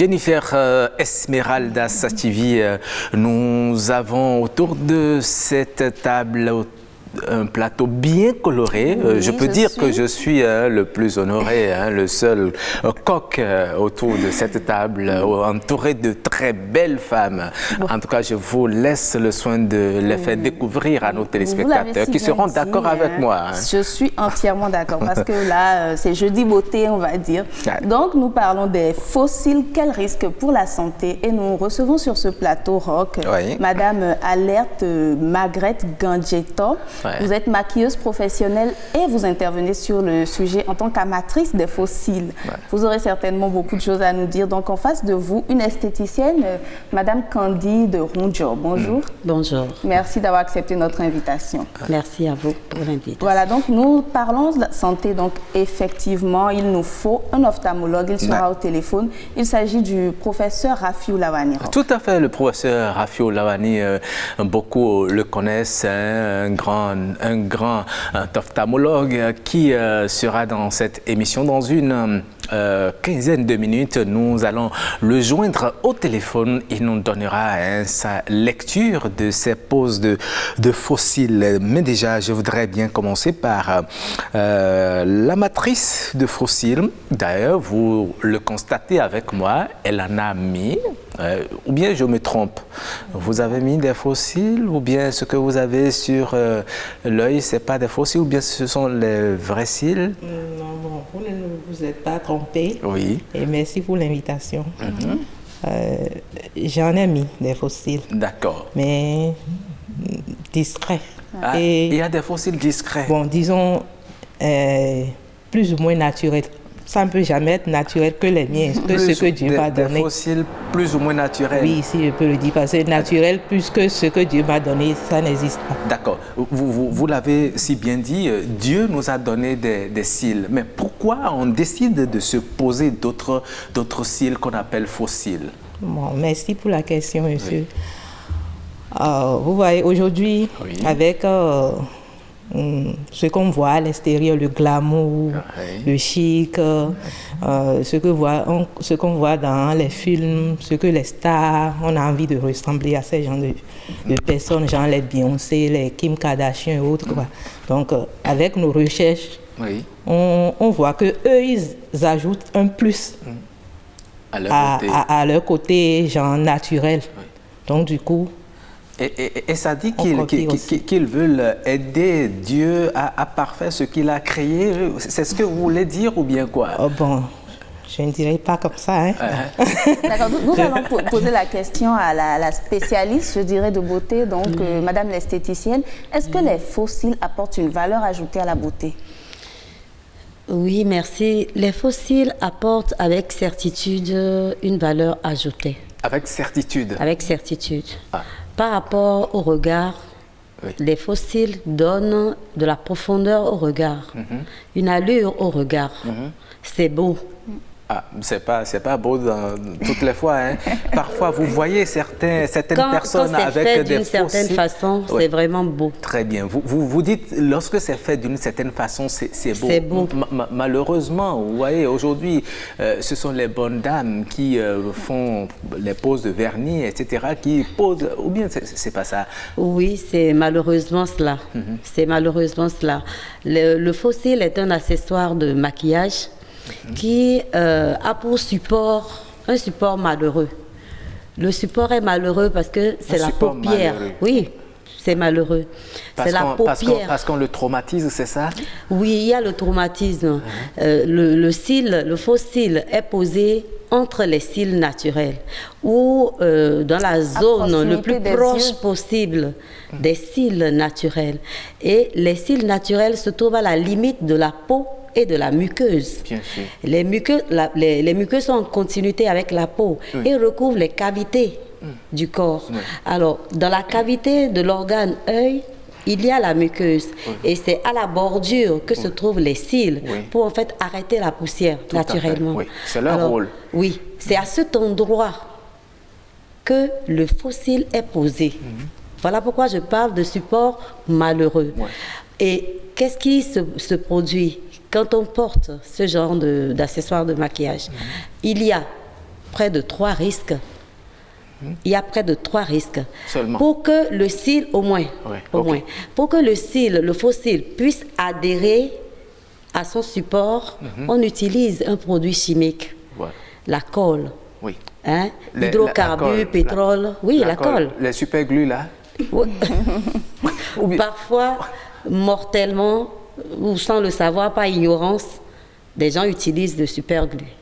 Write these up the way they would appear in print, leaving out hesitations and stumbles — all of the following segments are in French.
Jennifer Esmeralda Sativi, nous avons autour de cette table un plateau bien coloré. Oui, je peux dire que je suis le plus honoré, le seul coq autour de cette table, entouré de très belles femmes. En tout cas, je vous laisse le soin de les faire découvrir à nos téléspectateurs qui seront d'accord avec moi. Je suis entièrement d'accord parce que là, c'est jeudi beauté, on va dire. Donc, nous parlons des fossiles. Quel risque pour la santé? Et nous recevons sur ce plateau rock Madame Alerte Margrethe Gandjetor. Vous êtes maquilleuse professionnelle et vous intervenez sur le sujet en tant qu'amatrice des fossiles. Vous aurez certainement beaucoup de choses à nous dire. Donc, en face de vous, une esthéticienne, Madame Candide Ronjo. Bonjour. Bonjour. Merci d'avoir accepté notre invitation. Merci à vous pour l'invitation. Voilà, donc nous parlons de la santé. Donc, effectivement, il nous faut un ophtalmologue. Il sera au téléphone. Il s'agit du professeur Rafiou Lawani. Tout à fait, le professeur Rafiou Lawani, beaucoup le connaissent, un grand ophtalmologue qui sera dans cette émission dans une quinzaine de minutes. Nous allons le joindre au téléphone. Il nous donnera sa lecture de ces poses de fossiles. Mais déjà, je voudrais bien commencer par la matrice de fossiles. D'ailleurs, vous le constatez avec moi, elle en a mis. Ou bien je me trompe, vous avez mis des fossiles ou bien ce que vous avez sur l'œil, ce n'est pas des fossiles ou bien ce sont les vrais cils? Non, vous ne vous êtes pas trompé. Oui. Et merci pour l'invitation. J'en ai mis des fossiles. D'accord. Mais discrets. Ah, et, il y a des fossiles discrets. Bon, disons plus ou moins naturels. Ça ne peut jamais être naturel que les miens, que ce que Dieu m'a donné. Des fossiles plus ou moins naturels. Oui, si je peux le dire, parce que naturel plus que ce que Dieu m'a donné, ça n'existe pas. D'accord. Vous l'avez si bien dit, Dieu nous a donné des cils. Mais pourquoi on décide de se poser d'autres cils qu'on appelle fossiles? Bon, merci pour la question, monsieur. Oui. Vous voyez, aujourd'hui, avec ce qu'on voit à l'extérieur, le glamour, le chic, ce qu'on voit dans les films, ce que les stars, on a envie de ressembler à ces gens de personnes, genre les Beyoncé, les Kim Kardashian et autres. Quoi. Donc, avec nos recherches, on voit qu'eux, ils ajoutent un plus à leur côté, genre naturel. Donc, du coup, et ça dit qu'ils veulent aider Dieu à parfaire ce qu'il a créé. C'est ce que vous voulez dire ou bien quoi? Bon, je ne dirais pas comme ça. Hein. D'accord, nous allons poser la question à la spécialiste, je dirais, de beauté, donc Madame l'esthéticienne. Est-ce que les fossiles apportent une valeur ajoutée à la beauté? Oui, merci. Les fossiles apportent avec certitude une valeur ajoutée. Avec certitude? Avec certitude. Par rapport au regard, les fossiles donnent de la profondeur au regard, une allure au regard. C'est beau. Ah, c'est pas beau toutes les fois. Hein. Parfois, vous voyez certaines personnes avec des fossiles. Quand c'est fait d'une certaine façon, c'est vraiment beau. Très bien. Vous dites, lorsque c'est fait d'une certaine façon, c'est beau. C'est beau. Malheureusement, vous voyez, aujourd'hui, ce sont les bonnes dames qui font les poses de vernis, etc., qui posent, ou bien c'est pas ça? Oui, c'est malheureusement cela. C'est malheureusement cela. Le fossile est un accessoire de maquillage qui a pour support un support malheureux. Le support est malheureux parce que c'est la paupière. Malheureux. Oui, c'est malheureux. C'est la paupière. Parce qu'on le traumatise, c'est ça? Oui, il y a le traumatisme. Le faux cil est posé entre les cils naturels ou dans la zone le plus proche possible des cils naturels. Et les cils naturels se trouvent à la limite de la peau et de la muqueuse. Bien sûr. Les muqueuses sont en continuité avec la peau et recouvrent les cavités du corps. Alors, dans la cavité de l'organe œil, il y a la muqueuse et c'est à la bordure que se trouvent les cils pour en fait arrêter la poussière naturellement. C'est leur rôle. Oui, c'est à cet endroit que le fossile est posé. Voilà pourquoi je parle de support malheureux. Et qu'est-ce qui se produit quand on porte ce genre d'accessoires de maquillage? Il y a près de 3 risques. Il y a près de 3 risques. Seulement. Pour que le cil, au moins, pour que le cil, le faux cil, puisse adhérer à son support, on utilise un produit chimique, la colle. Oui. Hein? Hydrocarbures, pétrole. La colle. Les superglus, là. Parfois, mortellement, ou sans le savoir, par ignorance, des gens utilisent le superglue.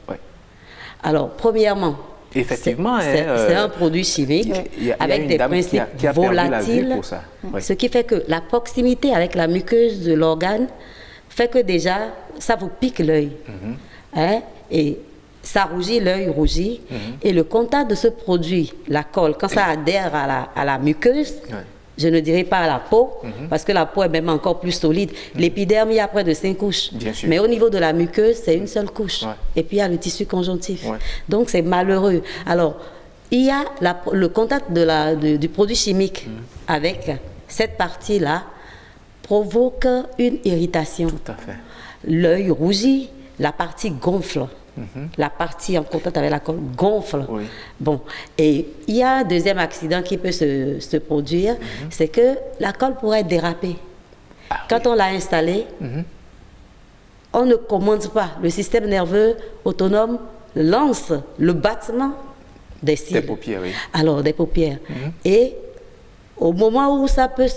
Alors, premièrement, effectivement, c'est un produit chimique avec des principes volatiles, ce qui fait que la proximité avec la muqueuse de l'organe fait que déjà, ça vous pique l'œil. Hein? Et ça rougit, l'œil rougit. Et le contact de ce produit, la colle, quand ça adhère à la muqueuse, je ne dirais pas à la peau, parce que la peau est même encore plus solide. L'épiderme, il y a près de 5 couches. Mais au niveau de la muqueuse, c'est une seule couche. Et puis, il y a le tissu conjonctif. Donc, c'est malheureux. Alors, il y a le contact du produit chimique avec cette partie-là provoque une irritation. Tout à fait. L'œil rougit, la partie gonfle. La partie en contact avec la colle gonfle. Bon, et il y a un deuxième accident qui peut se produire, c'est que la colle pourrait déraper. Quand on l'a installée, on ne commande pas. Le système nerveux autonome lance le battement des cils. Des paupières, Alors, des paupières. Et au moment où ça peut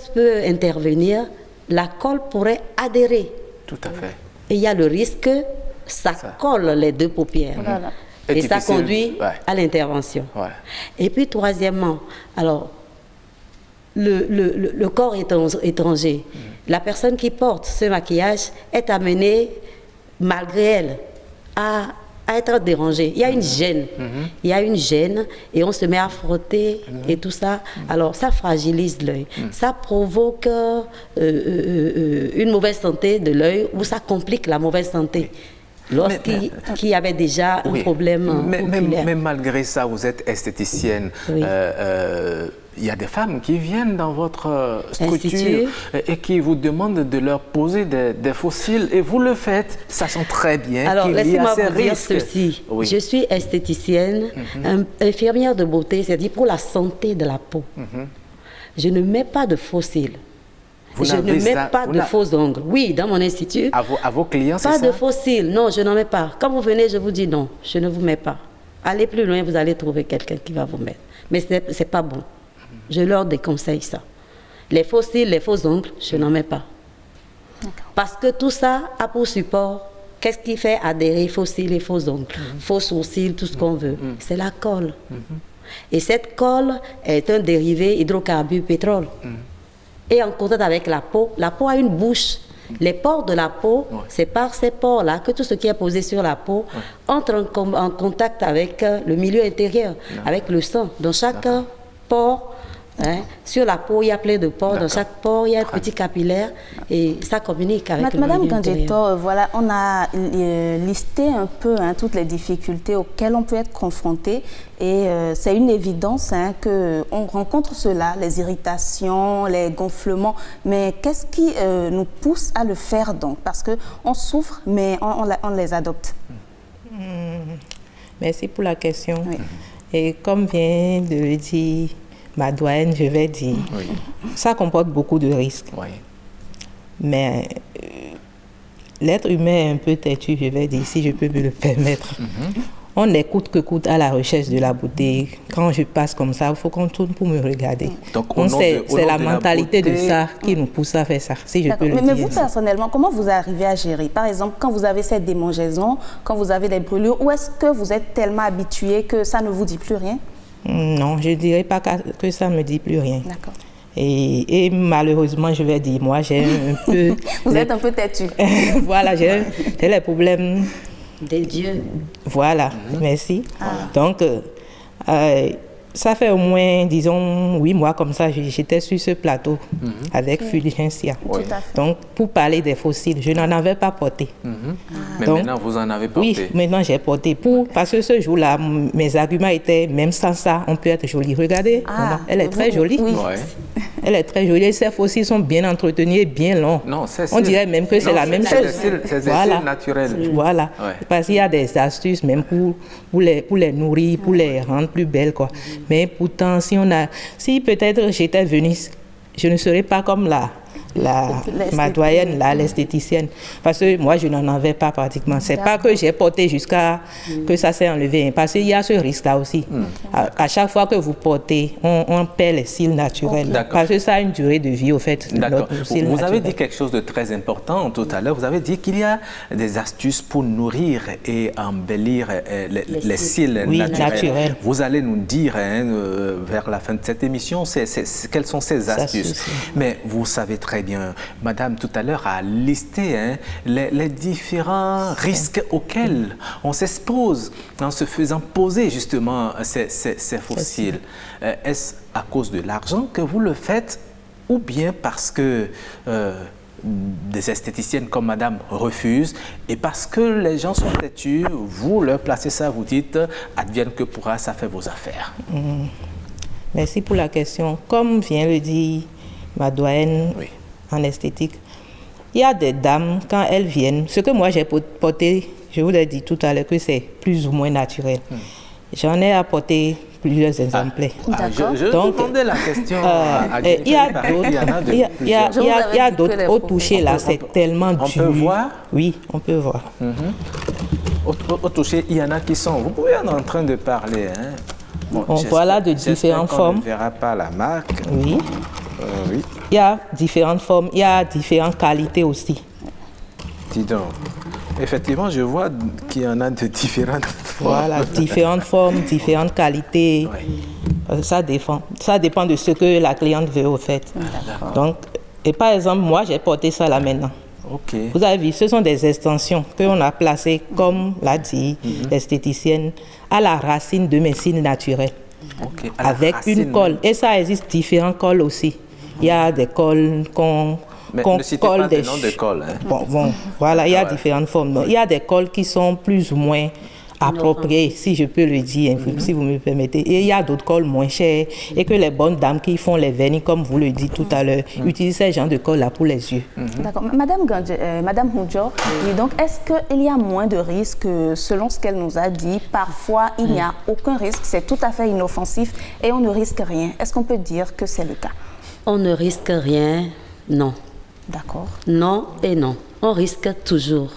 intervenir, la colle pourrait adhérer. Tout à fait. Et il y a le risque que ça colle les 2 paupières. Et ça conduit à l'intervention. Et puis, troisièmement, alors, le corps étranger, la personne qui porte ce maquillage est amenée, malgré elle, à être dérangée. Il y a une gêne. Il y a une gêne et on se met à frotter et tout ça. Alors, ça fragilise l'œil. Ça provoque une mauvaise santé de l'œil ou ça complique la mauvaise santé. Lorsqu'il y avait déjà un problème oculaire. Mais malgré ça, vous êtes esthéticienne. Il y a des femmes qui viennent dans votre structure et qui vous demandent de leur poser des faux cils et vous le faites, sachant très bien qu'il y a ces risques. Alors, laissez-moi vous dire ceci. Je suis esthéticienne, infirmière de beauté, c'est-à-dire pour la santé de la peau. Je ne mets pas de faux cils. Je ne mets pas de faux ongles. Oui, dans mon institut. À vos clients, c'est ça? Pas de faux cils. Non, je n'en mets pas. Quand vous venez, je vous dis non, je ne vous mets pas. Allez plus loin, vous allez trouver quelqu'un qui va vous mettre. Mais ce n'est pas bon. Je leur déconseille ça. Les faux cils, les faux ongles, je n'en mets pas. Parce que tout ça a pour support, qu'est-ce qui fait adhérer faux cils et faux ongles, faux sourcils, tout ce qu'on veut? C'est la colle. Et cette colle est un dérivé hydrocarbure pétrole. Et en contact avec la peau a une bouche. Les pores de la peau, c'est par ces pores-là que tout ce qui est posé sur la peau entre en contact avec le milieu intérieur, avec le sang. Dans chaque pore, sur la peau, il y a plein de pores. Dans chaque pore, il y a un petit capillaire et ça communique avec le milieu Madame intérieur. voilà, on a listé un peu toutes les difficultés auxquelles on peut être confronté et c'est une évidence qu'on rencontre cela, les irritations, les gonflements. Mais qu'est-ce qui nous pousse à le faire donc? Parce qu'on souffre, mais on les adopte. Merci pour la question. Et comme vient de le dire ma doyenne, je vais dire, ça comporte beaucoup de risques. Mais l'être humain est un peu têtu, je vais dire, si je peux me le permettre. On n'écoute que coûte à la recherche de la beauté. Quand je passe comme ça, il faut qu'on tourne pour me regarder. Donc c'est la mentalité de ça qui nous pousse à faire ça, si je peux le dire. Mais vous, personnellement, comment vous arrivez à gérer? Par exemple, quand vous avez cette démangeaison, quand vous avez des brûlures, ou est-ce que vous êtes tellement habitué que ça ne vous dit plus rien? Non, je ne dirais pas que ça ne me dit plus rien. D'accord. Et malheureusement, je vais dire, moi, j'ai un peu... Vous êtes un peu têtu. Voilà, j'ai les problèmes... Des dieux. Voilà, merci. Donc, ça fait au moins, disons, 8 mois comme ça, j'étais sur ce plateau avec Fulgencia. Donc, pour parler des fossiles, je n'en avais pas porté. Mais donc, maintenant, vous en avez porté? Oui, maintenant, j'ai porté. Parce que ce jour-là, mes arguments étaient, même sans ça, on peut être jolie. Regardez, elle est très jolie. Oui. Elle est très jolie. Ces faux cils sont bien entretenus et bien longs. Non, on dirait même que c'est la même chose. C'est des cils naturels. Voilà. Ouais. Parce qu'il y a des astuces même pour les nourrir, pour les rendre plus belles, quoi. Mais pourtant, si peut-être j'étais venue, je ne serais pas comme ma doyenne, l'esthéticienne. Parce que moi, je n'en avais pas pratiquement. C'est pas que j'ai porté jusqu'à que ça s'est enlevé. Parce qu'il y a ce risque-là aussi. À chaque fois que vous portez, on perd les cils naturels. Parce que ça a une durée de vie, au fait. D'accord. Vous avez dit quelque chose de très important tout à l'heure. Vous avez dit qu'il y a des astuces pour nourrir et embellir les cils naturels. Vous allez nous dire, vers la fin de cette émission, quelles sont ces astuces. Mais vous savez très bien, Madame tout à l'heure a listé les différents risques auxquels on s'expose en se faisant poser justement ces fossiles. Est-ce à cause de l'argent que vous le faites ou bien parce que des esthéticiennes comme Madame refusent et parce que les gens sont têtus, vous leur placez ça, vous dites advienne que pourra, ça fait vos affaires. Merci pour la question. Comme vient le dire ma doyenne, en esthétique. Il y a des dames, quand elles viennent, ce que moi j'ai porté, je vous l'ai dit tout à l'heure que c'est plus ou moins naturel. J'en ai apporté plusieurs exemplaires. Donc, demandais la question il y a d'autres au toucher là, c'est tellement dur. On peut voir? Oui, on peut voir. Au toucher, il y en a qui sont, vous pouvez en train de parler. Bon, on voit là de différentes formes. On ne verra pas la marque. Oui. Oui. Il y a différentes formes, il y a différentes qualités aussi. Dis donc. Effectivement, je vois qu'il y en a de différentes formes. Voilà, différentes formes, différentes qualités. Oui. Ça dépend de ce que la cliente veut, au fait. Donc, et par exemple, moi, j'ai porté ça là maintenant. Okay. Vous avez vu, ce sont des extensions qu'on a placées, comme l'a dit l'esthéticienne, à la racine de mes cils naturels. Okay. Avec une colle. Et ça existe différents cols aussi. Il y a des cols qu'on colle des noms de colle. Bon, voilà, il y a différentes formes. Il y a des cols qui sont plus ou moins appropriés, si je peux le dire, si vous me permettez. Et il y a d'autres cols moins chers et que les bonnes dames qui font les vernis, comme vous le dites tout à l'heure, utilisent ces genres de cols-là pour les yeux. D'accord. Madame Hunjo, donc est-ce qu'il y a moins de risques selon ce qu'elle nous a dit? Parfois, il n'y a aucun risque, c'est tout à fait inoffensif et on ne risque rien. Est-ce qu'on peut dire que c'est le cas? On ne risque rien, non. D'accord. Non et non. On risque toujours.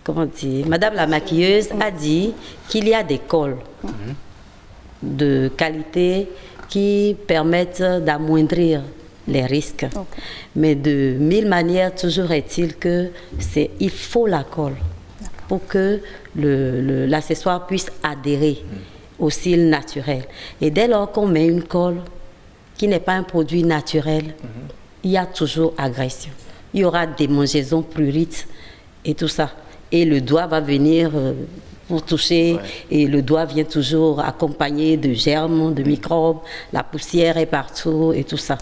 Comment dire, Madame la maquilleuse a dit qu'il y a des cols de qualité qui permettent d'amoindrir les risques. Okay. Mais de mille manières, toujours est-il que il faut la colle pour que l'accessoire puisse adhérer au cils naturel. Et dès lors qu'on met une colle qui n'est pas un produit naturel, il y a toujours agression. Il y aura des démangeaisons prurites et tout ça. Et le doigt va venir pour toucher, et le doigt vient toujours accompagné de germes, de microbes, la poussière est partout et tout ça.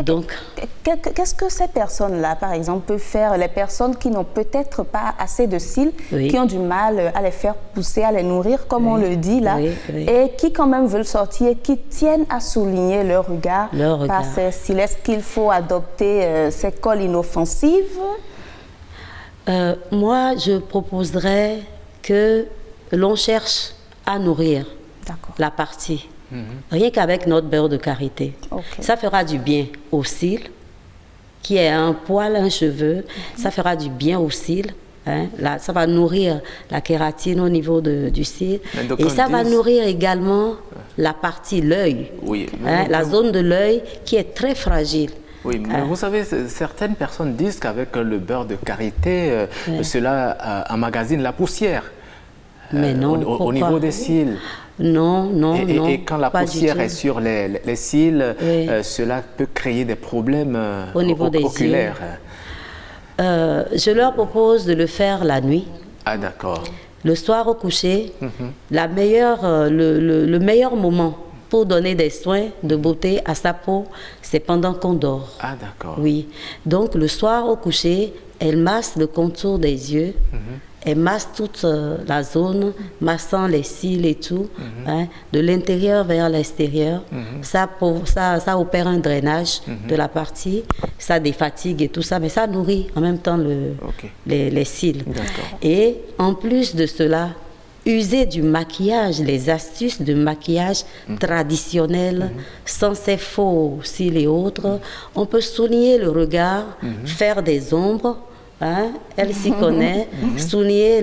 Donc, qu'est-ce que ces personnes-là, par exemple, peuvent faire, les personnes qui n'ont peut-être pas assez de cils, qui ont du mal à les faire pousser, à les nourrir, comme on le dit là, et qui quand même veulent sortir, qui tiennent à souligner leur regard par ces cils? Est-ce qu'il faut adopter ces cols inoffensives? Moi, je proposerais que l'on cherche à nourrir la partie. Rien qu'avec notre beurre de karité. Ça fera du bien aux cils, qui est un poil, un cheveu. Ça fera du bien aux cils. Là, ça va nourrir la kératine au niveau du cil. Et ça va nourrir également la partie, l'œil. La zone de l'œil qui est très fragile. Oui, mais vous savez, certaines personnes disent qu'avec le beurre de karité, cela emmagasine la poussière. Mais non, au niveau des cils. Non. Et quand la poussière est sur les cils, cela peut créer des problèmes au niveau oculaires. Je leur propose de le faire la nuit. Ah, d'accord. Le soir au coucher, le meilleur moment pour donner des soins de beauté à sa peau, c'est pendant qu'on dort. Ah, d'accord. Oui. Donc, le soir au coucher, elle masse le contour des yeux. Elle masse toute la zone, massant les cils et tout, hein, de l'intérieur vers l'extérieur. Ça opère un drainage de la partie, ça défatigue et tout ça, mais ça nourrit en même temps les cils. Et en plus de cela, user du maquillage, les astuces de maquillage traditionnels, sans ces faux cils et autres, on peut souligner le regard, faire des ombres. Hein, elle s'y connaît, souligner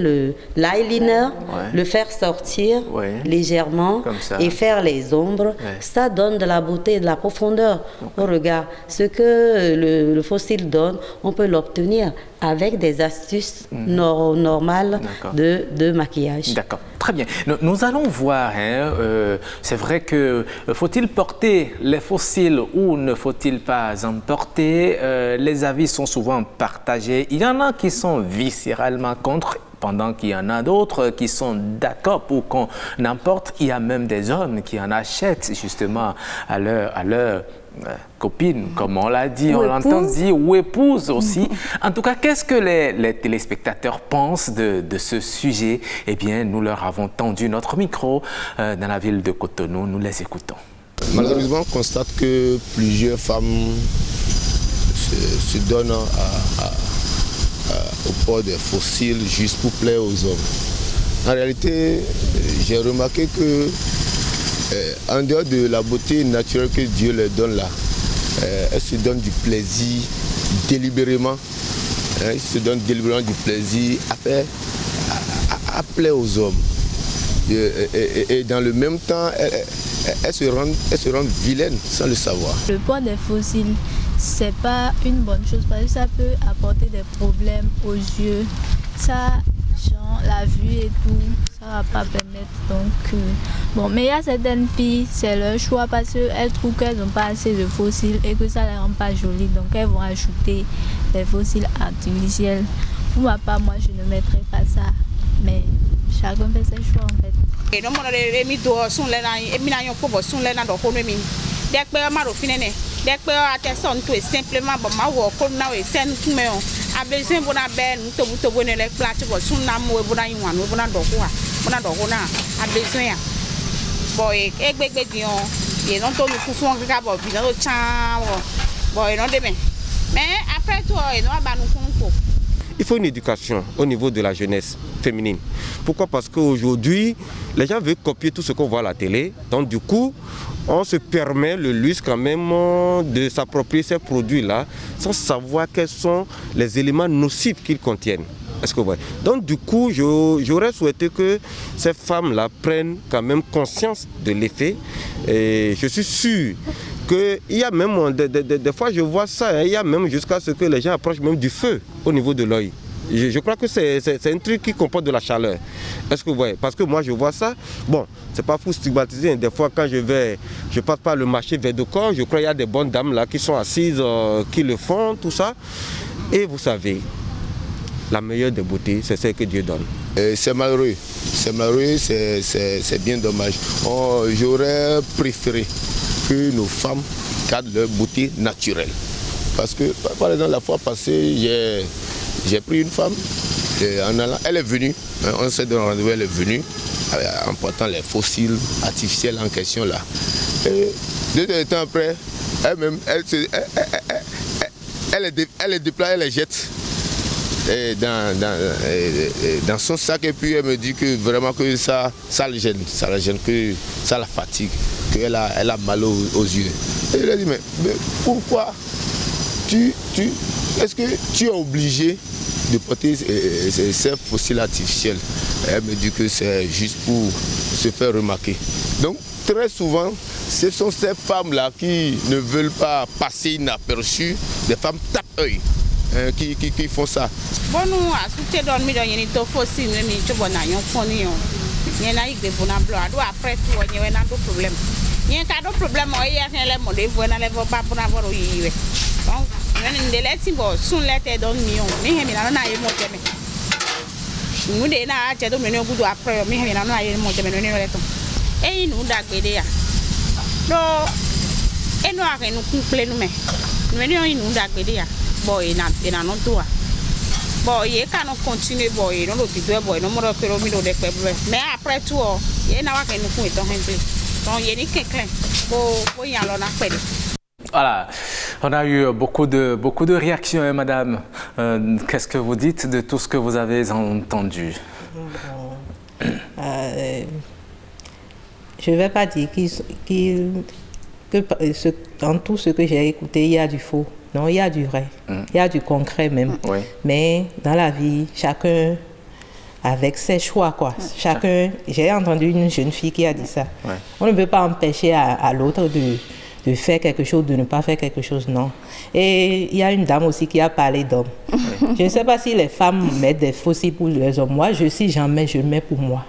l'eyeliner, le faire sortir légèrement et faire les ombres. Ça donne de la beauté et de la profondeur au regard. Ce que le faux cil donne, on peut l'obtenir avec des astuces normales de maquillage. D'accord, très bien. Nous allons voir, hein, c'est vrai que faut-il porter les faux cils ou ne faut-il pas en porter? Les avis sont souvent partagés. Il y en a qui sont viscéralement contre, pendant qu'il y en a d'autres qui sont d'accord pour qu'on emporte. Il y a même des hommes qui en achètent justement à leur copine, comme on l'a dit, on l'entend dire, ou épouse aussi. En tout cas, qu'est-ce que les téléspectateurs pensent de ce sujet? Eh bien, nous leur avons tendu notre micro dans la ville de Cotonou. Nous les écoutons. Malheureusement, on constate que plusieurs femmes se donnent au port des faux cils juste pour plaire aux hommes. En réalité, j'ai remarqué que en dehors de la beauté naturelle que Dieu leur donne là, elles se donnent du plaisir délibérément. Elles se donnent délibérément du plaisir à plaire aux hommes. Et dans le même temps, elles se rendent vilaines sans le savoir. Le port des faux cils, c'est pas une bonne chose parce que ça peut apporter des problèmes aux yeux. Ça, genre, la vue et tout, ça va pas permettre. Donc, bon, mais il y a certaines filles, c'est leur choix parce qu'elles trouvent qu'elles n'ont pas assez de faux cils et que ça les rend pas jolies. Donc, elles vont ajouter des faux cils artificiels. Pour ma part, moi, je ne mettrai pas ça. Mais chacun fait ses choix en fait. Simplement a besoin de Il faut une éducation au niveau de la jeunesse féminine. Pourquoi? Parce qu'aujourd'hui, les gens veulent copier tout ce qu'on voit à la télé. Donc du coup, on se permet le luxe quand même de s'approprier ces produits-là sans savoir quels sont les éléments nocifs qu'ils contiennent. Est-ce que vous voyez? Donc du coup, j'aurais souhaité que ces femmes-là prennent quand même conscience de l'effet. Et je suis sûr qu'il y a même, des fois je vois ça, hein, il y a même jusqu'à ce que les gens approchent même du feu au niveau de l'œil. Je crois que c'est un truc qui comporte de la chaleur. Est-ce que vous voyez? Parce que moi je vois ça, bon, c'est pas pour stigmatiser, des fois quand je passe par le marché vers de corps, je crois qu'il y a des bonnes dames là qui sont assises, qui le font, tout ça. Et vous savez, la meilleure des beautés, c'est celle que Dieu donne. C'est malheureux, c'est bien dommage. J'aurais préféré que nos femmes gardent leur beauté naturelle. Parce que, par exemple, la fois passée, j'ai pris une femme, en allant, elle est venue, on s'est donné rendez-vous, elle est venue, en portant les faux cils artificiels en question là. Et 2 temps après, elle-même, elle les déploie, elle les jette dans son sac et puis elle me dit que vraiment que ça la gêne, que ça la fatigue, qu'elle a mal aux yeux. Et je lui ai dit, mais pourquoi est-ce que tu es obligé de porter ces faux cils artificiels? Elle me dit que c'est juste pour se faire remarquer. Donc très souvent, ce sont ces femmes-là qui ne veulent pas passer inaperçues, des femmes tape-œil. Qui font ça. Bon, nous, à soutenir dans le milieu, il y a des fossiles, mais il y a des après tout, il y a un problème. Il y a un problème, il y a un problème, il y a un problème. Donc, il y a des choses qui sont dans le milieu. Il y a des choses qui sont Donc, et nous avons nous couplé nous mais nous venons nous d'agréer bon et n'a non toi bon et quand on continue bon et non le petit bon non me repère au milieu des problèmes mais après tout et n'a pas que nous pouvons être donc il y a ni quelqu'un bon y aller on a fait. Voilà, on a eu beaucoup de réactions, hein, madame. Qu'est-ce que vous dites de tout ce que vous avez entendu? Je ne vais pas dire que dans tout ce que j'ai écouté, il y a du faux. Non, il y a du vrai. Il y a du concret même. Oui. Mais dans la vie, chacun avec ses choix, quoi. Chacun. J'ai entendu une jeune fille qui a dit ça. Ouais. On ne peut pas empêcher à l'autre de faire quelque chose, de ne pas faire quelque chose, non. Et il y a une dame aussi qui a parlé d'hommes. Je ne sais pas si les femmes mettent des fossiles pour les hommes. Moi, si j'en mets, je mets pour moi.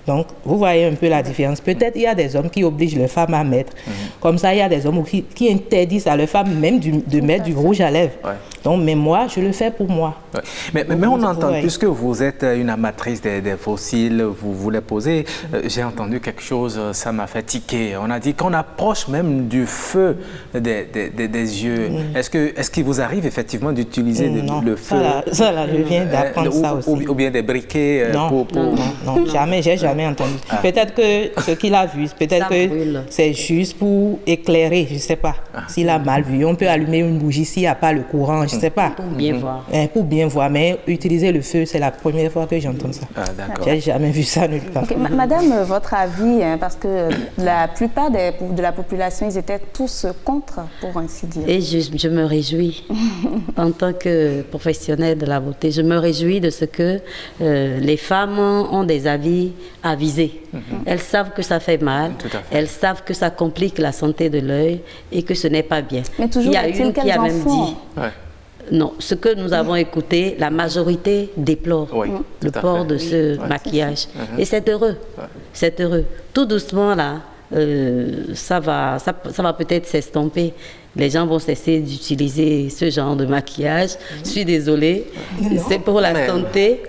Donc, vous voyez un peu la différence. Peut-être il y a des hommes qui obligent les femmes à mettre. Comme ça, il y a des hommes qui interdisent à les femmes même de mettre du rouge à lèvres. Ouais. Donc, mais moi, je le fais pour moi. Ouais. Mais on entend, puisque vous êtes une amatrice des fossiles, vous les posez, j'ai entendu quelque chose, ça m'a fait tiquer. On a dit qu'on approche même du feu des yeux. Est-ce qu'il vous arrive effectivement d'utiliser le feu? Ça là, je viens d'apprendre ça aussi. Ou bien des briquets non, jamais, j'ai jamais entendu. Peut-être que ce qu'il a vu, peut-être que c'est juste pour éclairer, je ne sais pas. S'il a mal vu, on peut allumer une bougie s'il n'y a pas le courant, je ne sais pas. Pour bien voir. Pour bien voir, mais utiliser le feu, c'est la première fois que j'entends ça. J'ai jamais vu ça nulle part. Okay. Madame, votre avis, hein, parce que la plupart de la population, ils étaient tous contre, pour ainsi dire. Et je me réjouis, en tant que professionnelle de la beauté, je me réjouis de ce que les femmes ont des avis avisés. Elles savent que ça fait mal, elles savent que ça complique la santé de l'œil et que ce n'est pas bien. Mais toujours, il y a une qui a même dit... Non, ce que nous avons écouté, la majorité déplore le port de ce maquillage. Et c'est heureux. C'est heureux. Tout doucement, là, ça va peut-être s'estomper. Les gens vont cesser d'utiliser ce genre de maquillage. Je suis désolée. C'est pour la santé.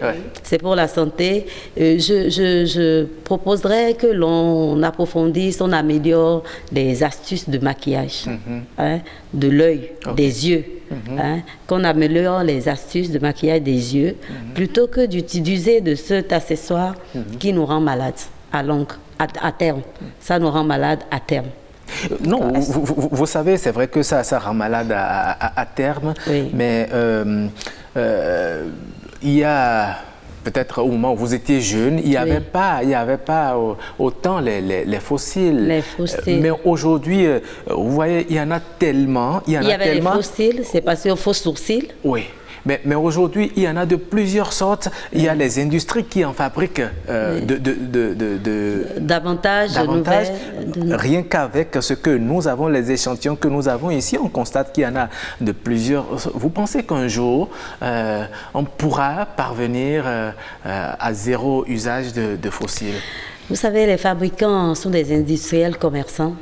C'est pour la santé. Je proposerais que l'on approfondisse, on améliore les astuces de maquillage, de l'œil, des yeux. Qu'on améliore les astuces de maquillage des yeux plutôt que d'utiliser de cet accessoire qui nous rend malades à terme. Ça nous rend malades à terme. Non, vous savez, c'est vrai que ça rend malade à terme, mais il y a... Peut-être au moment où vous étiez jeune, il n'y avait pas autant les fossiles. Les fossiles. Mais aujourd'hui, vous voyez, il y en a tellement. Il y avait les fossiles, c'est passé aux faux sourcils. Oui. Mais aujourd'hui, il y en a de plusieurs sortes. Il y a les industries qui en fabriquent davantage de nouvelles. Rien qu'avec ce que nous avons, les échantillons que nous avons ici, on constate qu'il y en a de plusieurs. Vous pensez qu'un jour, on pourra parvenir à zéro usage de fossiles? Vous savez, les fabricants sont des industriels commerçants.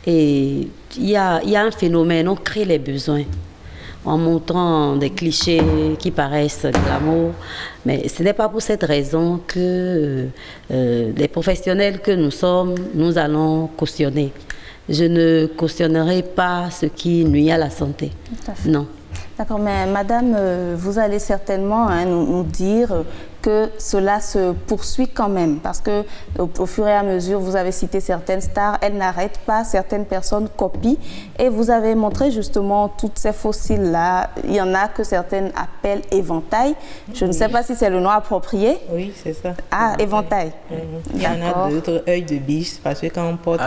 Et il y a un phénomène, on crée les besoins en montrant des clichés qui paraissent glamour. Mais ce n'est pas pour cette raison que les professionnels que nous sommes, nous allons cautionner. Je ne cautionnerai pas ce qui nuit à la santé. Non. D'accord, mais madame, vous allez certainement nous dire que cela se poursuit quand même, parce que au fur et à mesure, vous avez cité certaines stars, elles n'arrêtent pas, certaines personnes copient, et vous avez montré justement toutes ces fossiles-là. Il y en a que certaines appellent éventail. Je ne sais pas si c'est le nom approprié. Oui, c'est ça. Ah, éventail. Il y en a d'autres, œil de biche, parce que quand on porte,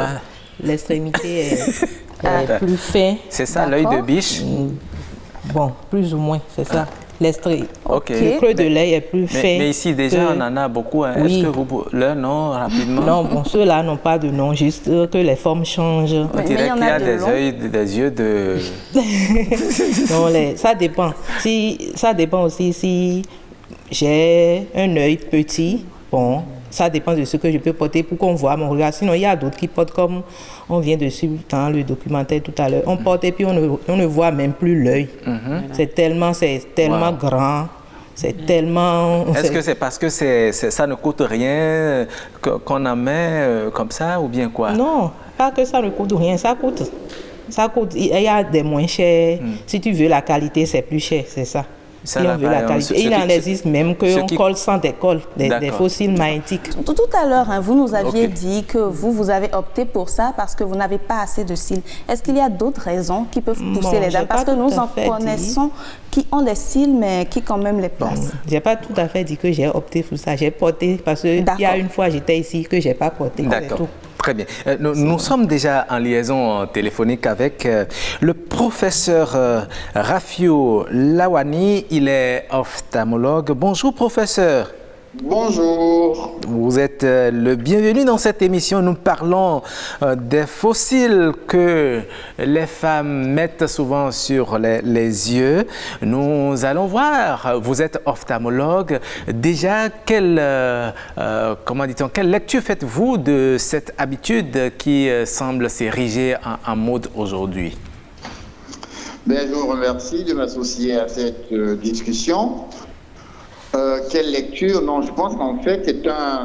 l'extrémité est plus fin. C'est ça, l'œil de biche? Bon, plus ou moins, c'est ça. Le creux de l'œil est plus fin. Mais ici, déjà, on en a beaucoup. Est-ce que vous... Leur nom, rapidement? Non, bon, ceux-là n'ont pas de nom, juste que les formes changent. On dirait qu'il y a des yeux de... Non, ça dépend. Ça dépend aussi si j'ai un œil petit, bon... Ça dépend de ce que je peux porter pour qu'on voit mon regard. Sinon, il y a d'autres qui portent comme on vient de suivre dans le documentaire tout à l'heure. On porte et puis on ne voit même plus l'œil. C'est tellement grand. C'est tellement... Est-ce que c'est parce que ça ne coûte rien qu'on en met comme ça ou bien quoi? Non, Pas que ça ne coûte rien, ça coûte. Ça coûte. Il y a des moins chers. Si tu veux la qualité, c'est plus cher, c'est ça. Si on veut la qualité. Il en existe même qu'on colle sans décolle, des fossiles magnétiques. Tout à l'heure, vous nous aviez dit que vous avez opté pour ça parce que vous n'avez pas assez de cils. Est-ce qu'il y a d'autres raisons qui peuvent pousser les dames? Parce que nous en connaissons qui ont des cils, mais qui quand même les placent. Je n'ai pas tout à fait dit que j'ai opté pour ça. J'ai porté parce qu'il y a une fois, j'étais ici, que je n'ai pas porté. D'accord. Très bien. Nous sommes déjà en liaison téléphonique avec le professeur Rafio Lawani. Il est ophtalmologue. Bonjour, professeur. Bonjour. Vous êtes le bienvenu dans cette émission. Nous parlons des fossiles que les femmes mettent souvent sur les yeux. Nous allons voir, vous êtes ophtalmologue. Déjà, quelle lecture faites-vous de cette habitude qui semble s'ériger en mode aujourd'hui? Je vous remercie de m'associer à cette discussion. Quelle lecture? Non, je pense qu'en fait,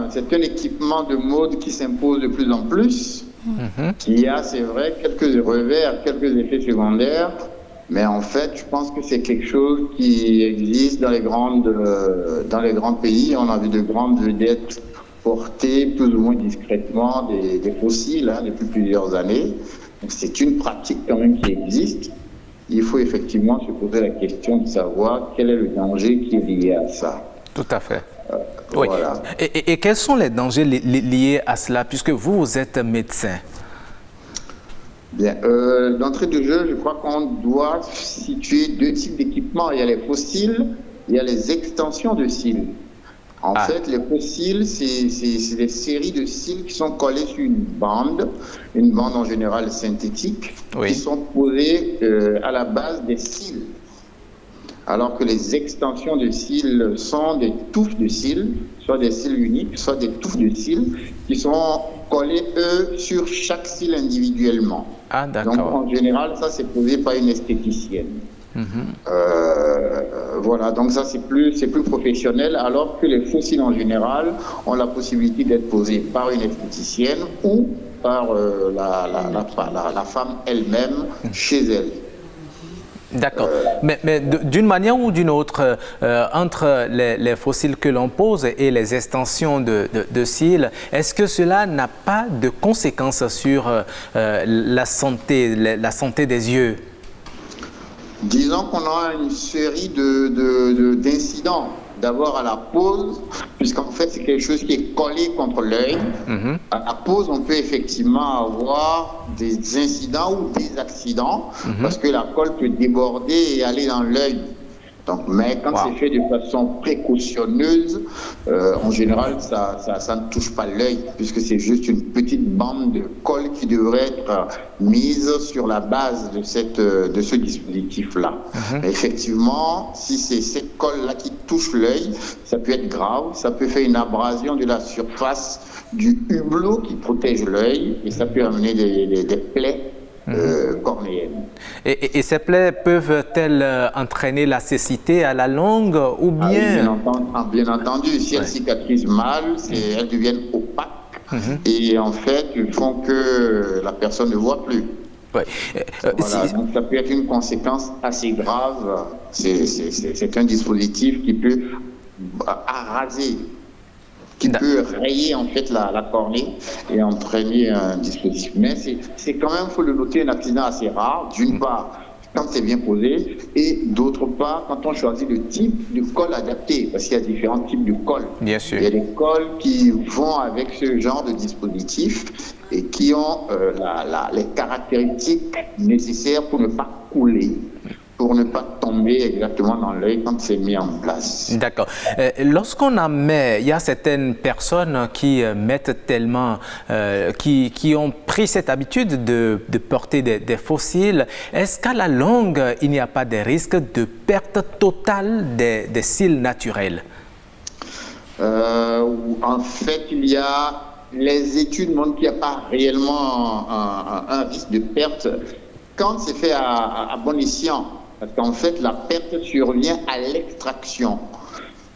c'est un équipement de mode qui s'impose de plus en plus, qui a, c'est vrai, quelques revers, quelques effets secondaires, mais en fait, je pense que c'est quelque chose qui existe dans les grands pays. On a vu de grandes vedettes porter plus ou moins discrètement des fossiles depuis plusieurs années. Donc, c'est une pratique quand même qui existe. Il faut effectivement se poser la question de savoir quel est le danger qui est lié à ça. Tout à fait. Oui. Voilà. Et quels sont les dangers liés à cela, puisque vous êtes médecin? Bien, d'entrée de jeu, je crois qu'on doit situer deux types d'équipements. Il y a les fossiles, il y a les extensions de cils. En fait, les fossiles, c'est des séries de cils qui sont collés sur une bande en général synthétique, qui sont posées à la base des cils. Alors que les extensions de cils sont des touffes de cils, soit des cils uniques, soit des touffes de cils, qui sont collées, eux, sur chaque cil individuellement. Ah, d'accord. Donc, en général, ça, c'est posé par une esthéticienne. Voilà, donc ça c'est plus professionnel, alors que les fossiles en général ont la possibilité d'être posés par une esthéticienne ou par la femme elle-même chez elle. D'accord. Mais d'une manière ou d'une autre, entre les fossiles que l'on pose et les extensions de cils, est-ce que cela n'a pas de conséquences sur la santé des yeux? Disons qu'on a une série d'incidents. D'abord à la pose, puisqu'en fait c'est quelque chose qui est collé contre l'œil. À la pose, on peut effectivement avoir des incidents ou des accidents, parce que la colle peut déborder et aller dans l'œil. Donc, mais quand c'est fait de façon précautionneuse, en général, ça ne touche pas l'œil, puisque c'est juste une petite bande de colle qui devrait être mise sur la base de ce dispositif-là. Effectivement, si c'est cette colle-là qui touche l'œil, ça peut être grave, ça peut faire une abrasion de la surface du hublot qui protège l'œil, et ça peut amener des plaies cornéennes. Et ces plaies peuvent-elles entraîner la cécité à la longue ou bien... Bien entendu, si elles cicatrisent mal, elles deviennent opaques et en fait, ils font que la personne ne voit plus. Voilà, donc ça peut être une conséquence assez grave. C'est un dispositif qui peut araser, qui peut rayer en fait la cornée et entraîner un dispositif. Mais c'est quand même, il faut le noter, un accident assez rare, d'une part quand c'est bien posé, et d'autre part quand on choisit le type de colle adapté, parce qu'il y a différents types de colle. Bien sûr. Il y a des colles qui vont avec ce genre de dispositif et qui ont les caractéristiques nécessaires pour ne pas couler, pour ne pas tomber exactement dans l'œil quand c'est mis en place. D'accord. Lorsqu'on en met, il y a certaines personnes qui mettent tellement, qui ont pris cette habitude de porter des fossiles. Est-ce qu'à la longue, il n'y a pas de risque de perte totale des cils naturels? En fait, il y a les études montrent qu'il n'y a pas réellement un risque de perte quand c'est fait à bon escient. Parce qu'en fait, la perte survient à l'extraction.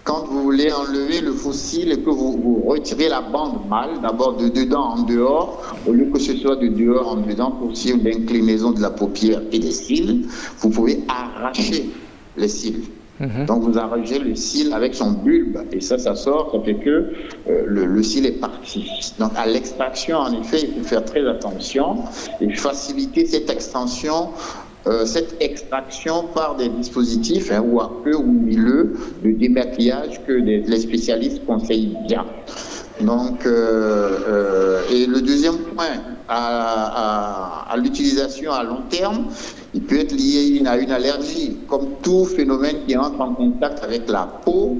quand vous voulez enlever le fossile et que vous retirez la bande mâle, d'abord de dedans en dehors, au lieu que ce soit de dehors en dedans pour suivre l'inclinaison de la paupière et des cils, vous pouvez arracher les cils. Donc vous arrachez le cil avec son bulbe et ça sort, ça fait que le cil est parti. Donc à l'extraction, en effet, il faut faire très attention et faciliter cette extension, cette extraction par des dispositifs ou à queue ou huileux de démaquillage que les spécialistes conseillent bien. Donc, et le deuxième point, à l'utilisation à long terme, il peut être lié à une allergie. Comme tout phénomène qui entre en contact avec la peau,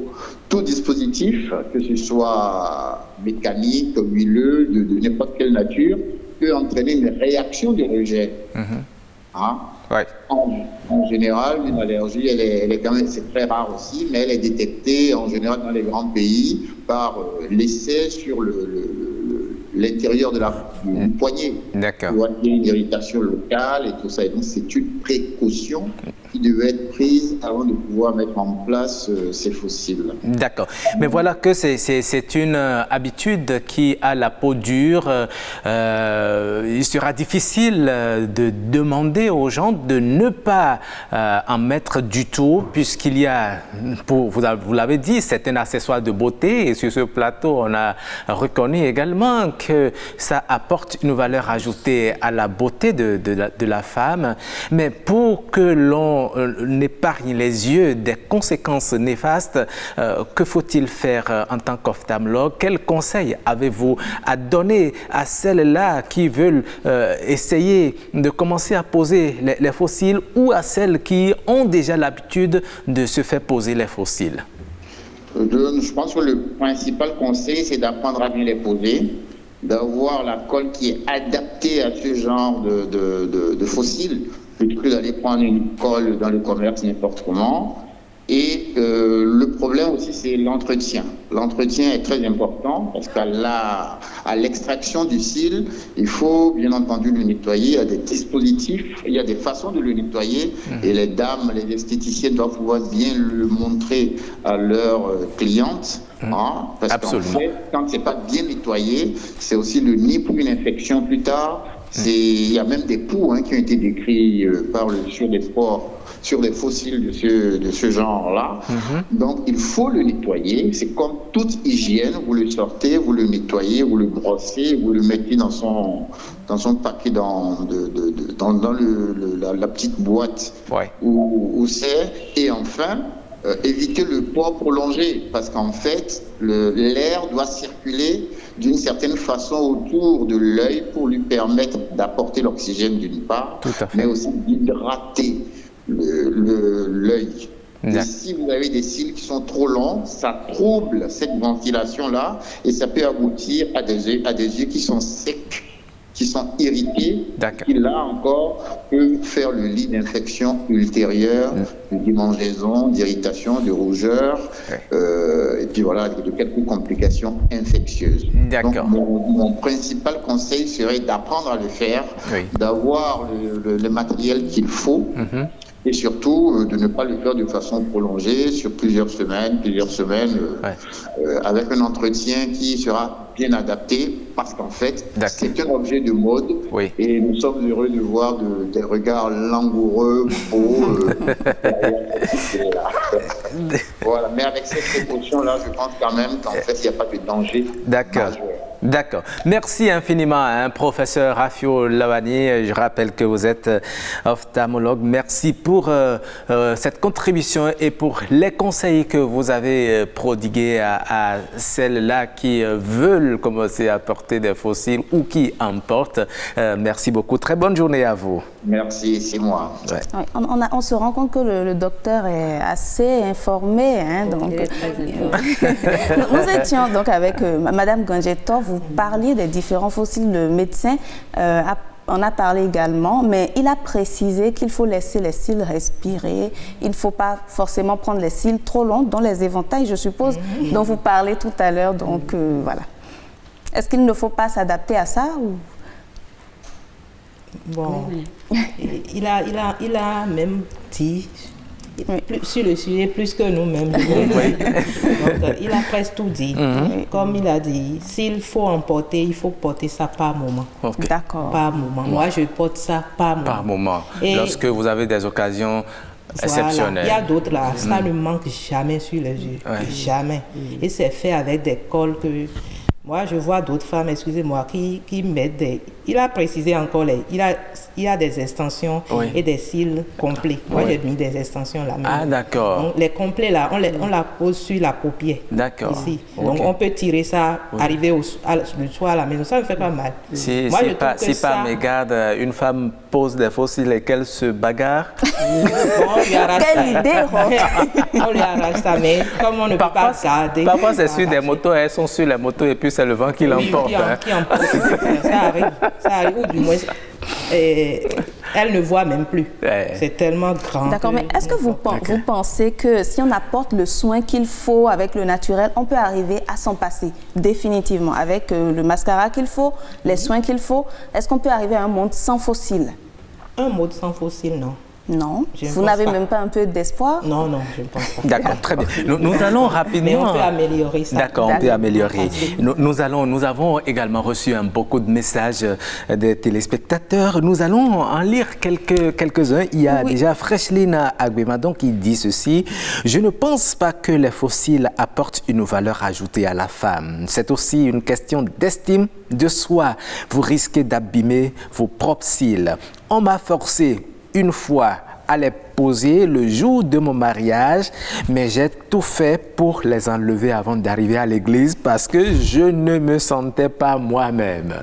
tout dispositif, que ce soit mécanique, huileux, de n'importe quelle nature, peut entraîner une réaction de rejet. Ouais. En général, une allergie, elle est quand même, c'est très rare aussi, mais elle est détectée en général dans les grands pays par l'essai sur l'intérieur de du poignet. D'accord. Il y a une irritation locale et tout ça. Et donc, c'est une précaution qui devait être prise avant de pouvoir mettre en place ces fossiles. D'accord. Mais voilà que c'est une habitude qui a la peau dure. Il sera difficile de demander aux gens de ne pas en mettre du tout, puisqu'il y a, vous l'avez dit, c'est un accessoire de beauté. Et sur ce plateau, on a reconnu également que ça apporte une valeur ajoutée à la beauté de la femme. Mais pour que l'on n'épargne les yeux des conséquences néfastes, que faut-il faire en tant qu'ophtalmologue? Quels conseils avez-vous à donner à celles-là qui veulent essayer de commencer à poser les fossiles ou à celles qui ont déjà l'habitude de se faire poser les fossiles? Je pense que le principal conseil, c'est d'apprendre à bien les poser, d'avoir la colle qui est adaptée à ce genre de fossiles, plutôt que d'aller prendre une colle dans le commerce n'importe comment. Et le problème aussi, c'est l'entretien. L'entretien est très important parce qu'à l'extraction du cil, il faut bien entendu le nettoyer. Il y a des dispositifs, il y a des façons de le nettoyer. Et les dames, les esthéticiennes doivent pouvoir bien le montrer à leurs clientes. Parce qu'en fait, quand c'est pas bien nettoyé, c'est aussi le nid pour une infection plus tard. Il y a même des poux qui ont été décrits sur des fossiles de ce genre-là. Donc, il faut le nettoyer. C'est comme toute hygiène. Vous le sortez, vous le nettoyez, vous le brossez, vous le mettez dans son paquet, dans la petite boîte où c'est. Et enfin, éviter le port prolongé, parce qu'en fait, l'air doit circuler d'une certaine façon autour de l'œil pour lui permettre d'apporter l'oxygène d'une part, mais aussi d'hydrater l'œil. Et si vous avez des cils qui sont trop longs, ça trouble cette ventilation-là et ça peut aboutir à des yeux qui sont secs, qui sont irrités, qui là encore peuvent faire le lit d'infection ultérieure, de démangeaison, d'irritation, de rougeur, et puis voilà, de quelques complications infectieuses. Donc mon principal conseil serait d'apprendre à le faire, d'avoir le matériel qu'il faut, et surtout de ne pas le faire de façon prolongée sur plusieurs semaines, avec un entretien qui sera bien adapté, parce qu'en fait, c'est un objet de mode et nous sommes heureux de voir des regards langoureux, beaux. Voilà. Mais avec cette précaution-là, je pense quand même qu'en fait, il n'y a pas de danger. D'accord. Merci infiniment, professeur Rafio Lawani. Je rappelle que vous êtes ophtalmologue. Merci pour cette contribution et pour les conseils que vous avez prodigués à celles-là qui veulent commencer à porter des fossiles ou qui en portent. Merci beaucoup. Très bonne journée à vous. Merci, c'est moi. On se rend compte que le docteur est assez informé. Donc, nous étions donc avec Madame Ganjetor. Vous parliez des différents fossiles. Le médecin en a parlé également, mais il a précisé qu'il faut laisser les cils respirer. Il ne faut pas forcément prendre les cils trop longs, dont les éventails, je suppose, dont vous parlez tout à l'heure. Donc, voilà. Est-ce qu'il ne faut pas s'adapter à ça ou... Bon, il a même dit sur le sujet plus que nous-mêmes. Donc, il a presque tout dit. Comme il a dit, s'il faut en porter, il faut porter ça par moment. Okay. D'accord. Par moment. Moi, je porte ça par moment. Par moment. Et lorsque vous avez des occasions exceptionnelles. Il y a d'autres là, ça ne manque jamais sur les yeux. Jamais. Et c'est fait avec des cols que... Moi, je vois d'autres femmes, excusez-moi, qui mettent des... Il a précisé encore, il y a des extensions et des cils complets. Moi, j'ai mis des extensions là. Ah, d'accord. Donc, les complets là, on la pose sur la paupière. D'accord. Ici. Donc, on peut tirer ça, arriver le soir à la maison. Ça ne fait pas mal. Si par mégarde, une femme pose des faux cils et qu'elle se bagarre. Quelle idée, on lui arrache ça, mais comme on ne peut pas garder. Parfois, c'est sur des motos, elles sont sur les motos et puis c'est le vent qui l'emporte. Qui emporte. Ça arrive, ou du moins, elle ne voit même plus. C'est tellement grand. D'accord, mais est-ce que vous pensez que si on apporte le soin qu'il faut avec le naturel, on peut arriver à s'en passer définitivement avec le mascara qu'il faut, les soins qu'il faut? Est-ce qu'on peut arriver à un monde sans fossiles? Un monde sans fossiles, non. Non. Vous n'avez même pas un peu d'espoir? Non, je ne pense pas. D'accord, très bien. Nous allons rapidement... Mais on peut améliorer ça. D'accord, on peut améliorer. Nous avons également reçu beaucoup de messages des téléspectateurs. Nous allons en lire quelques-uns. Il y a déjà Freshlina Agbemadon qui dit ceci. « Je ne pense pas que les fossiles apportent une valeur ajoutée à la femme. C'est aussi une question d'estime de soi. Vous risquez d'abîmer vos propres cils. On m'a forcé une fois à les poser le jour de mon mariage, mais j'ai tout fait pour les enlever avant d'arriver à l'église parce que je ne me sentais pas moi-même. »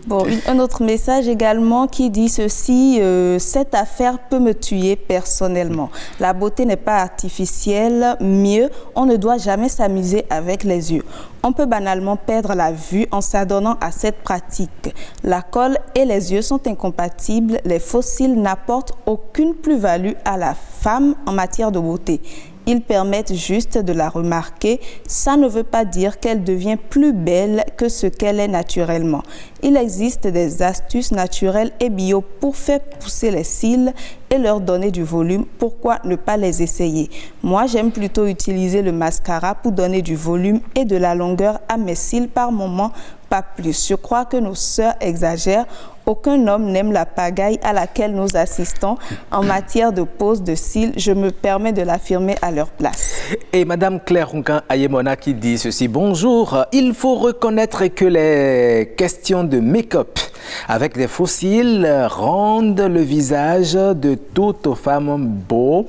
Bon, un autre message également qui dit ceci, cette affaire peut me tuer personnellement. La beauté n'est pas artificielle, mieux, on ne doit jamais s'amuser avec les yeux. On peut banalement perdre la vue en s'adonnant à cette pratique. La colle et les yeux sont incompatibles, les fossiles n'apportent aucune plus-value à la femme en matière de beauté. Ils permettent juste de la remarquer. Ça ne veut pas dire qu'elle devient plus belle que ce qu'elle est naturellement. Il existe des astuces naturelles et bio pour faire pousser les cils et leur donner du volume. Pourquoi ne pas les essayer? Moi, j'aime plutôt utiliser le mascara pour donner du volume et de la longueur à mes cils par moment, pas plus. Je crois que nos sœurs exagèrent. Aucun homme n'aime la pagaille à laquelle nous assistons. En matière de pose de cils, je me permets de l'affirmer à leur place. Et Madame Claire Runkan Ayemona qui dit ceci. Bonjour, il faut reconnaître que les questions de make-up avec des faux cils rendent le visage de toute femme beau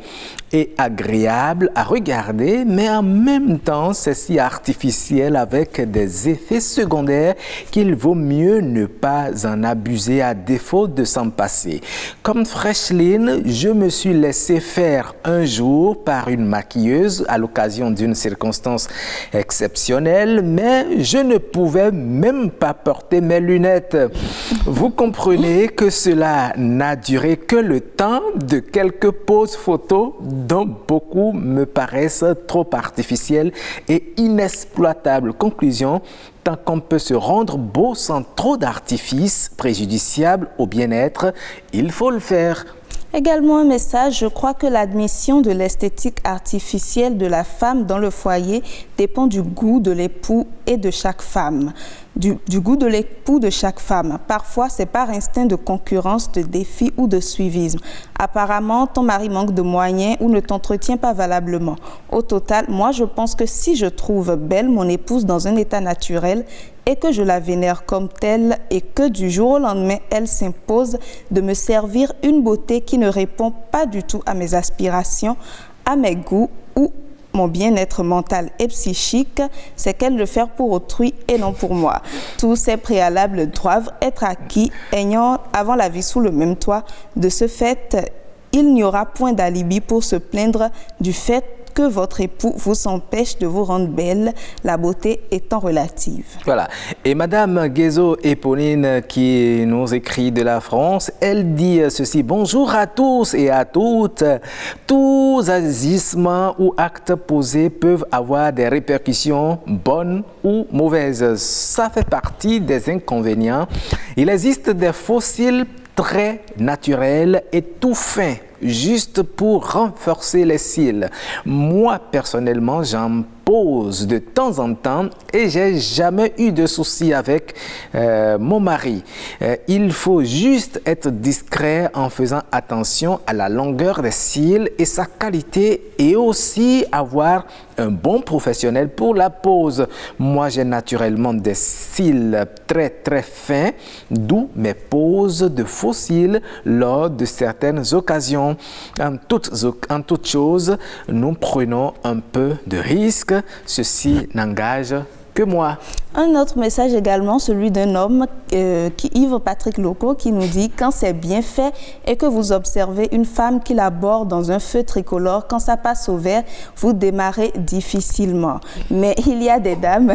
et agréable à regarder, mais en même temps, c'est si artificiel avec des effets secondaires qu'il vaut mieux ne pas en abuser à défaut de s'en passer. Comme Freshlin, je me suis laissé faire un jour par une maquilleuse à l'occasion d'une circonstance exceptionnelle, mais je ne pouvais même pas porter mes lunettes. Vous comprenez que cela n'a duré que le temps de quelques poses photos dont beaucoup me paraissent trop artificielles et inexploitables. Conclusion, tant qu'on peut se rendre beau sans trop d'artifices préjudiciables au bien-être, il faut le faire. Également un message, je crois que l'admission de l'esthétique artificielle de la femme dans le foyer dépend du goût de l'époux et de chaque femme. Du goût de l'époux de chaque femme. Parfois, c'est par instinct de concurrence, de défi ou de suivisme. Apparemment, ton mari manque de moyens ou ne t'entretient pas valablement. Au total, moi, je pense que si je trouve belle mon épouse dans un état naturel et que je la vénère comme telle et que du jour au lendemain, elle s'impose de me servir une beauté qui ne répond pas du tout à mes aspirations, à mes goûts ou mon bien-être mental et psychique, c'est qu'elle le fait pour autrui et non pour moi. Tous ces préalables doivent être acquis, ayant avant la vie sous le même toit. De ce fait, il n'y aura point d'alibi pour se plaindre du fait que votre époux vous empêche de vous rendre belle, la beauté étant relative. Voilà. Et Madame Guézo Éponine qui nous écrit de la France, elle dit ceci. Bonjour à tous et à toutes. Tous agissements ou actes posés peuvent avoir des répercussions bonnes ou mauvaises. Ça fait partie des inconvénients. Il existe des fossiles très naturels et tout fins. juste pour renforcer les cils. Moi, personnellement, j'en pose de temps en temps et j'ai jamais eu de soucis avec mon mari. Il faut juste être discret en faisant attention à la longueur des cils et sa qualité et aussi avoir un bon professionnel pour la pose. Moi, j'ai naturellement des cils très très fins, d'où mes poses de faux cils lors de certaines occasions. En toute chose, nous prenons un peu de risque. Ceci n'engage que moi. Un autre message également, celui d'un homme, Yves Patrick Loco, qui nous dit « Quand c'est bien fait et que vous observez une femme qui l'aborde dans un feu tricolore, quand ça passe au vert, vous démarrez difficilement. Mais il y a des dames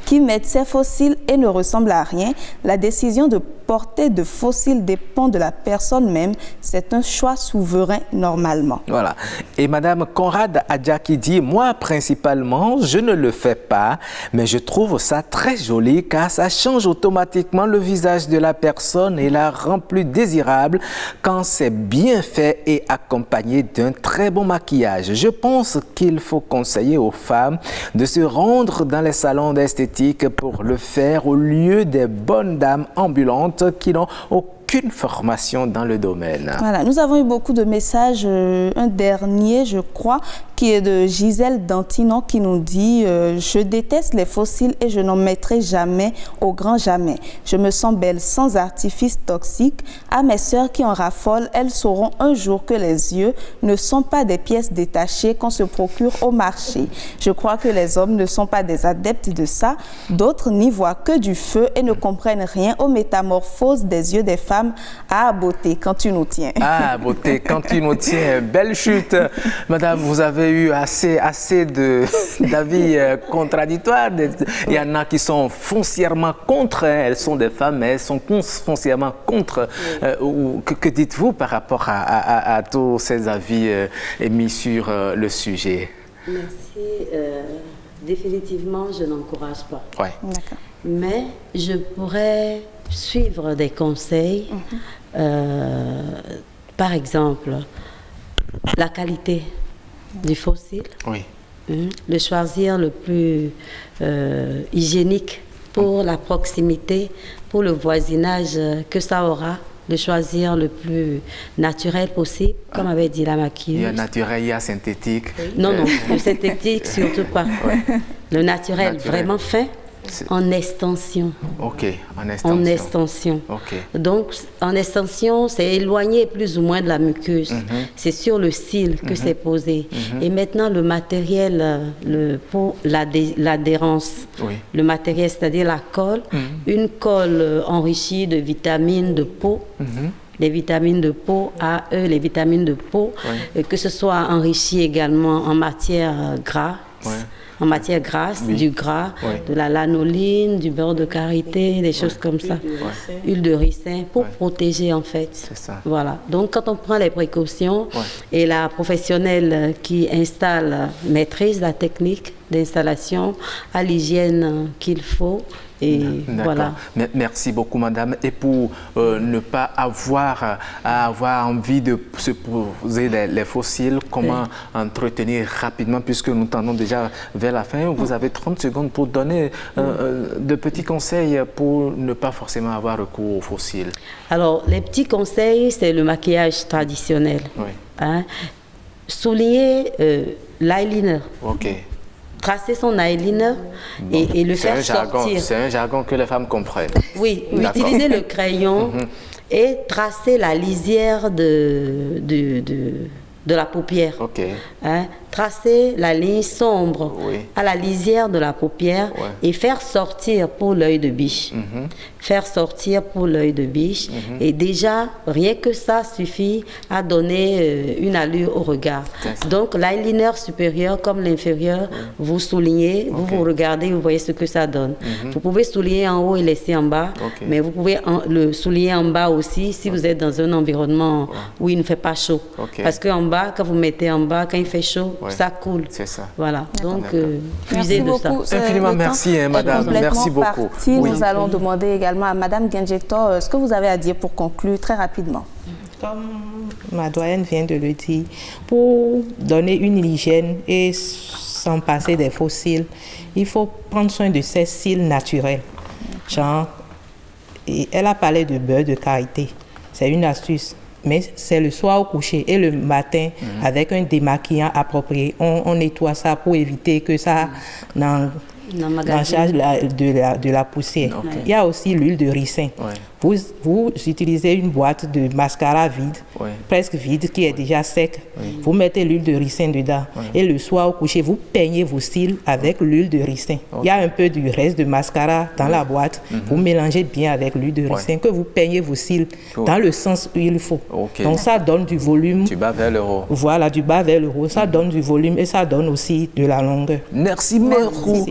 qui mettent ces faux cils et ne ressemblent à rien. La décision de porter de faux cils dépend de la personne même. C'est un choix souverain normalement. » Voilà. Et Madame Conrad Adja qui dit « Moi, principalement, je ne le fais pas, mais je trouve ça très joli car ça change automatiquement le visage de la personne et la rend plus désirable quand c'est bien fait et accompagné d'un très bon maquillage. Je pense qu'il faut conseiller aux femmes de se rendre dans les salons d'esthétique pour le faire au lieu des bonnes dames ambulantes qui n'ont aucune formation dans le domaine. Voilà, nous avons eu beaucoup de messages. Un dernier, je crois, qui est de Gisèle Dantinon qui nous dit « Je déteste les faux cils et je n'en mettrai jamais, au grand jamais. Je me sens belle sans artifice toxique. À mes sœurs qui en raffolent, elles sauront un jour que les yeux ne sont pas des pièces détachées qu'on se procure au marché. Je crois que les hommes ne sont pas des adeptes de ça. D'autres n'y voient que du feu et ne comprennent rien aux métamorphoses des yeux des femmes. Ah, beauté, quand tu nous tiens. » Ah, beauté, quand tu nous tiens. Belle chute. Madame, vous avez eu assez d'avis contradictoires. Il y en a qui sont foncièrement contre. Elles sont des femmes, mais elles sont foncièrement contre. Que dites-vous par rapport à tous ces avis émis sur le sujet? Merci. Définitivement, je n'encourage pas. Ouais. D'accord. Mais je pourrais suivre des conseils. Par exemple, la qualité du faux cil. Oui. Le choisir le plus hygiénique pour la proximité, pour le voisinage que ça aura. De choisir le plus naturel possible, comme avait dit la maquilleuse. Il y a naturel, il y a synthétique. Non, non, le synthétique surtout pas. Ouais. Le naturel, vraiment fin, en extension. Ok, en extension. En extension. Okay. Donc, en extension, c'est éloigné plus ou moins de la muqueuse. C'est sur le cil que c'est posé. Et maintenant, le matériel, pour l'adhérence, le matériel, c'est-à-dire la colle, une colle enrichie de vitamines de peau, les vitamines de peau, AE, les vitamines de peau, que ce soit enrichi également en matière grasse. En matière grasse, du gras, de la lanoline, du beurre de karité, des choses comme ça. Huile de ricin pour protéger en fait. C'est ça. Voilà. Donc quand on prend les précautions et la professionnelle qui installe maîtrise la technique d'installation à l'hygiène qu'il faut. Et voilà. Merci beaucoup, madame. Et pour ne pas avoir envie de se poser les faux cils, comment entretenir rapidement, puisque nous tendons déjà vers la fin, vous avez 30 secondes pour donner de petits conseils pour ne pas forcément avoir recours aux faux cils. Alors, les petits conseils, c'est le maquillage traditionnel. Hein? Souligner l'eyeliner. OK. Tracer son eyeliner et le faire sortir. C'est un jargon que les femmes comprennent. Oui, utiliser le crayon et tracer la lisière de la paupière. OK. Hein? Tracer la ligne sombre à la lisière de la paupière et faire sortir pour l'œil de biche. Faire sortir pour l'œil de biche. Et déjà, rien que ça suffit à donner une allure au regard. Donc, l'eyeliner supérieur comme l'inférieur, vous soulignez, vous regardez, vous voyez ce que ça donne. Vous pouvez souligner en haut et laisser en bas, mais vous pouvez le souligner en bas aussi si vous êtes dans un environnement où il ne fait pas chaud. Parce qu'en bas, quand vous mettez en bas, quand il fait chaud, ça coule. C'est ça. Voilà. Donc, puisez de ça. Infiniment merci, madame. Merci beaucoup. Nous allons demander également à madame Genjector ce que vous avez à dire pour conclure très rapidement. Comme ma doyenne vient de le dire, pour donner une hygiène et sans passer des faux cils, il faut prendre soin de ces cils naturels. Genre, et elle a parlé de beurre de karité. C'est une astuce. Mais c'est le soir au coucher et le matin, avec un démaquillant approprié, on nettoie ça pour éviter que ça charge de la poussière. Okay. Il y a aussi l'huile de ricin. Ouais. Vous utilisez une boîte de mascara vide, presque vide, qui est déjà sec. Vous mettez l'huile de ricin dedans. Et le soir au coucher, vous peignez vos cils avec l'huile de ricin. Il y a un peu du reste de mascara dans la boîte. Vous mélangez bien avec l'huile de ricin, que vous peignez vos cils dans le sens où il faut. Donc ça donne du volume. Du bas vers le haut. Voilà, du bas vers le haut. Ça donne du volume et ça donne aussi de la longueur. Merci beaucoup.